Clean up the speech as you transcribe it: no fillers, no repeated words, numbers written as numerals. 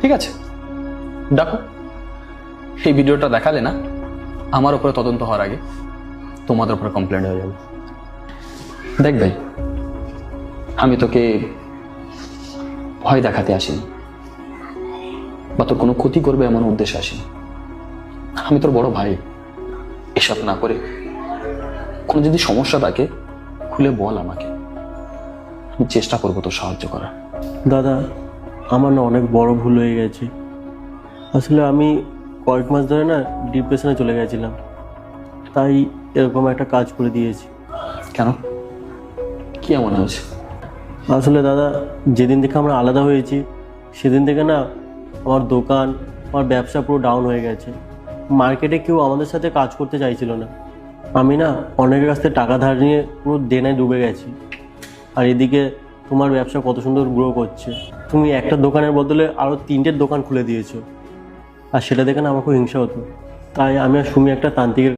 ঠিক আছে, ডাকো। এই ভিডিওটা দেখালে না আমার উপরে তদন্ত হওয়ার আগে তোমাদের উপরে কমপ্লেন্ট হয়ে যাবে। দেখ ভাই, আমি তোকে ভয় দেখাতে আসিনি বা তোর কোনো ক্ষতি করবে এমন উদ্দেশ্যে আসিনি। আমি তোর বড় ভাই। এসব না করে কোনো যদি সমস্যা থাকে খুলে বল আমাকে, আমি চেষ্টা করবো তোর সাহায্য করার। দাদা, আমার না অনেক বড় ভুল হয়ে গেছে। আসলে আমি কয়েক মাস ধরে না ডিপ্রেশনে চলে গেছিলাম, তাই এরকম একটা কাজ করে দিয়েছি। কেন, কি এমন হয়েছে? আসলে দাদা, যেদিন থেকে আমরা আলাদা হয়েছি সেদিন থেকে না আমার দোকান, আমার ব্যবসা পুরো ডাউন হয়ে গেছে। মার্কেটে কেউ আমাদের সাথে কাজ করতে চাইছিল না। আমি না অনেকের কাছ থেকে টাকা ধার নিয়ে পুরো দেনায় ডুবে গেছি। আর এদিকে তোমার ব্যবসা কত সুন্দর গ্রো করছে, তুমি একটা দোকানের বদলে আরও 3টে দোকান খুলে দিয়েছো। আর সেটা দেখে না আমার খুব হিংসা হতো। তাই আমি আর সুমি একটা তান্ত্রিকের